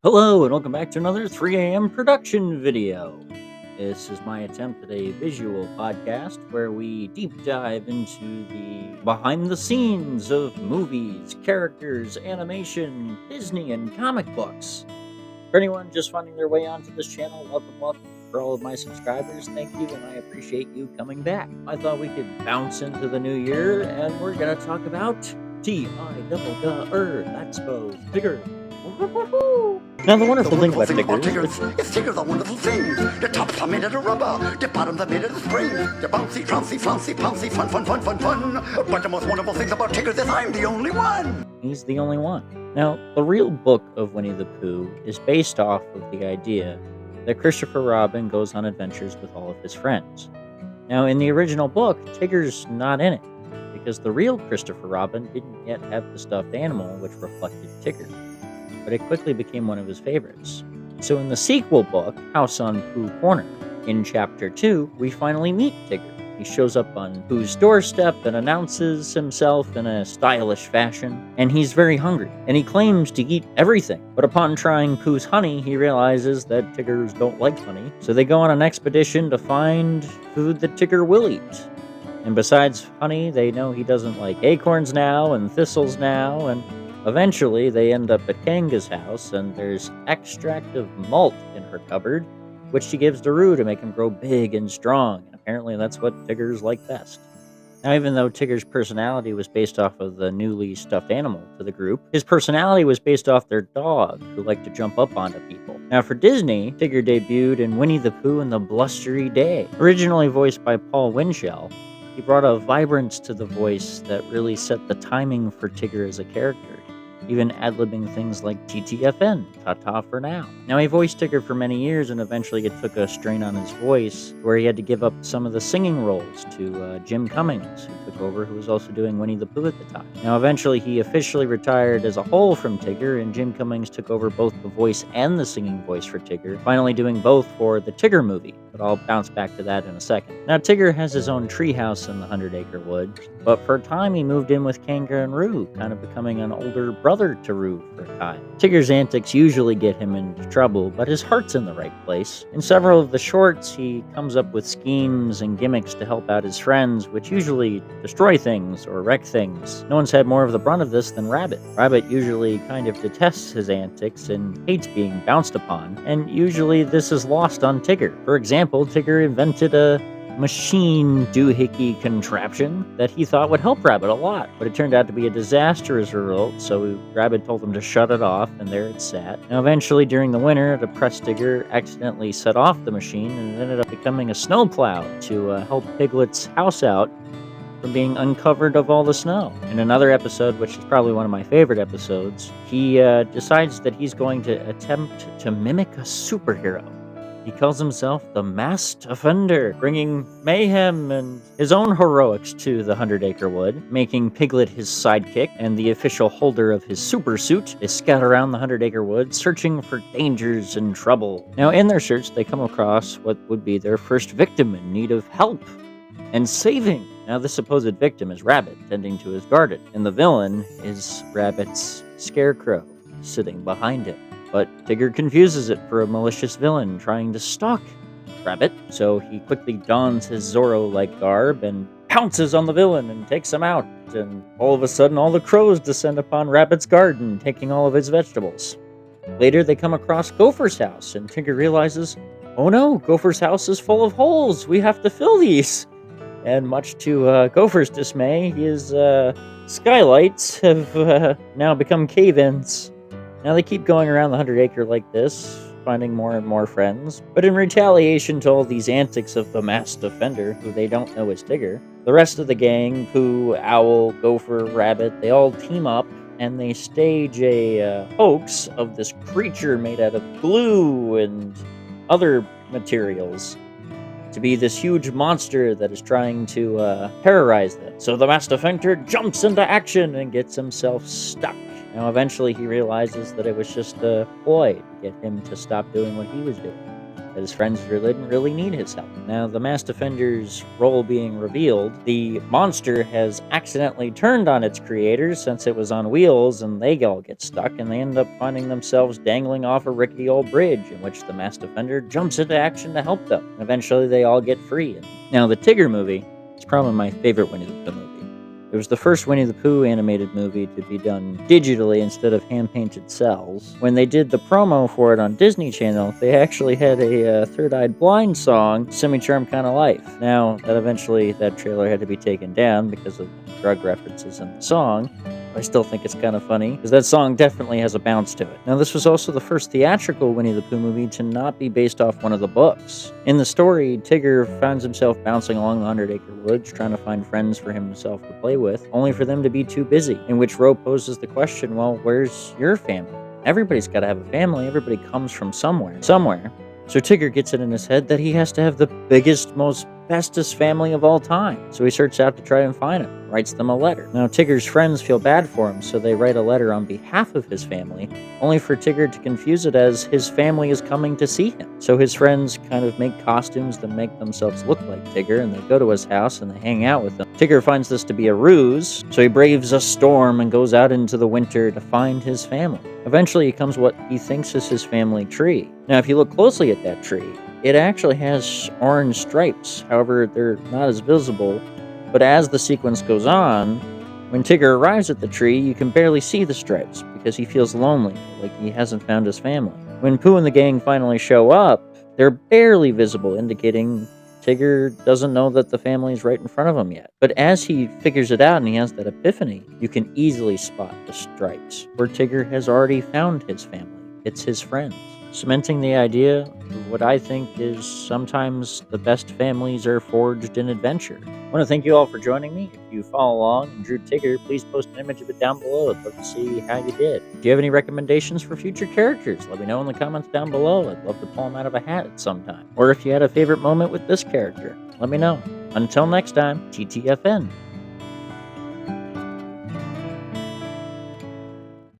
Hello and welcome back to another 3 a.m. production video. This is my attempt at a visual podcast where we deep dive into the behind the scenes of movies, characters, animation, Disney, and comic books. For anyone just finding their way onto this channel, welcome. For all of my subscribers, thank you, and I appreciate you coming back. I thought we could bounce into the new year, and we're gonna talk about T-I-double-G-R, that's Bo, Tigger. Now, the wonderful thing about Tigger is Tigger's a wonderful thing. The tops are made out of rubber, the bottoms are made out of spring. The bouncy, trouncy, flouncy, pouncy, fun. But the most wonderful things about Tigger is that I'm the only one. He's the only one. Now, the real book of Winnie the Pooh is based off of the idea that Christopher Robin goes on adventures with all of his friends. Now, in the original book, Tigger's not in it, because the real Christopher Robin didn't yet have the stuffed animal which reflected Tigger, but it quickly became one of his favorites. So in the sequel book, House on Pooh Corner, in Chapter 2, we finally meet Tigger. He shows up on Pooh's doorstep and announces himself in a stylish fashion, and he's very hungry, and he claims to eat everything. But upon trying Pooh's honey, he realizes that Tiggers don't like honey, so they go on an expedition to find food that Tigger will eat. And besides honey, they know he doesn't like acorns now and thistles now, and eventually they end up at Kanga's house, and there's extract of malt in her cupboard, which she gives to Roo to make him grow big and strong, and apparently that's what Tiggers like best. Now, even though Tigger's personality was based off of the newly stuffed animal to the group, his personality was based off their dog, who liked to jump up onto people. Now, for Disney, Tigger debuted in Winnie the Pooh and the Blustery Day. Originally voiced by Paul Winchell, he brought a vibrance to the voice that really set the timing for Tigger as a character, even ad-libbing things like TTFN, ta-ta for now. Now, he voiced Tigger for many years, and eventually it took a strain on his voice, where he had to give up some of the singing roles to Jim Cummings, who took over, who was also doing Winnie the Pooh at the time. Now, eventually he officially retired as a whole from Tigger, and Jim Cummings took over both the voice and the singing voice for Tigger, finally doing both for the Tigger movie, but I'll bounce back to that in a second. Now, Tigger has his own treehouse in the 100-acre Woods, but for a time he moved in with Kanga and Roo, kind of becoming an older brother to Roo for a time. Tigger's antics usually get him into trouble, but his heart's in the right place. In several of the shorts, he comes up with schemes and gimmicks to help out his friends, which usually destroy things or wreck things. No one's had more of the brunt of this than Rabbit. Rabbit usually kind of detests his antics and hates being bounced upon, and usually this is lost on Tigger. For example, Tigger invented a machine doohickey contraption that he thought would help Rabbit a lot, but it turned out to be a disaster as a result, so Rabbit told him to shut it off, and there it sat. Now, eventually, during the winter, the press Tigger accidentally set off the machine, and it ended up becoming a snowplow to help Piglet's house out from being uncovered of all the snow. In another episode, which is probably one of my favorite episodes, he decides that he's going to attempt to mimic a superhero. He calls himself the Masked Offender, bringing mayhem and his own heroics to the 100-acre Wood, making Piglet his sidekick, and the official holder of his super suit is scout around the 100-acre Wood, searching for dangers and trouble. Now, in their search, they come across what would be their first victim in need of help and saving. Now, the supposed victim is Rabbit, tending to his garden, and the villain is Rabbit's scarecrow, sitting behind him. But Tigger confuses it for a malicious villain trying to stalk Rabbit, so he quickly dons his Zorro-like garb and pounces on the villain and takes him out, and all of a sudden all the crows descend upon Rabbit's garden, taking all of his vegetables. Later they come across Gopher's house, and Tigger realizes, oh no, Gopher's house is full of holes, we have to fill these! And much to Gopher's dismay, his skylights have now become cave-ins. Now, they keep going around the 100-acre like this, finding more and more friends, but in retaliation to all these antics of the Masked Offender, who they don't know is Tigger, the rest of the gang, Pooh, Owl, Gopher, Rabbit, they all team up, and they stage a hoax of this creature made out of glue and other materials to be this huge monster that is trying to terrorize them. So the Masked Offender jumps into action and gets himself stuck. Now, eventually he realizes that it was just a ploy to get him to stop doing what he was doing. that his friends didn't really need his help. Now, the masked defender's role being revealed, the monster has accidentally turned on its creators since it was on wheels, and they all get stuck, and they end up finding themselves dangling off a rickety old bridge, in which the masked defender jumps into action to help them. And eventually, they all get free. Now, the Tigger movie is probably my favorite Winnie the Pooh movie. It was the first Winnie the Pooh animated movie to be done digitally instead of hand-painted cells. When they did the promo for it on Disney Channel, they actually had a Third-Eyed Blind song, Semi-Charmed Kinda Life. Now, that trailer had to be taken down because of drug references in the song. I still think it's kind of funny, because that song definitely has a bounce to it. Now, this was also the first theatrical Winnie the Pooh movie to not be based off one of the books. In the story, Tigger finds himself bouncing along the 100-acre woods, trying to find friends for himself to play with, only for them to be too busy, in which Ro poses the question, well, where's your family? Everybody's got to have a family. Everybody comes from somewhere. So Tigger gets it in his head that he has to have the biggest, bestest family of all time. So he sets out to try and find them, writes them a letter. Now, Tigger's friends feel bad for him, so they write a letter on behalf of his family, only for Tigger to confuse it as his family is coming to see him. So his friends kind of make costumes that make themselves look like Tigger, and they go to his house and they hang out with him. Tigger finds this to be a ruse, so he braves a storm and goes out into the winter to find his family. Eventually, he comes what he thinks is his family tree. Now, if you look closely at that tree, it actually has orange stripes. However, they're not as visible. But as the sequence goes on, when Tigger arrives at the tree, you can barely see the stripes because he feels lonely, like he hasn't found his family. When Pooh and the gang finally show up, they're barely visible, indicating Tigger doesn't know that the family's right in front of him yet. But as he figures it out and he has that epiphany, you can easily spot the stripes, where Tigger has already found his family. It's his friends, cementing the idea of what I think is sometimes the best families are forged in adventure. I want to thank you all for joining me. If you follow along and drew Tigger, please post an image of it down below. I'd love to see how you did. Do you have any recommendations for future characters? Let me know in the comments down below. I'd love to pull them out of a hat at some time. Or if you had a favorite moment with this character, let me know. Until next time, TTFN.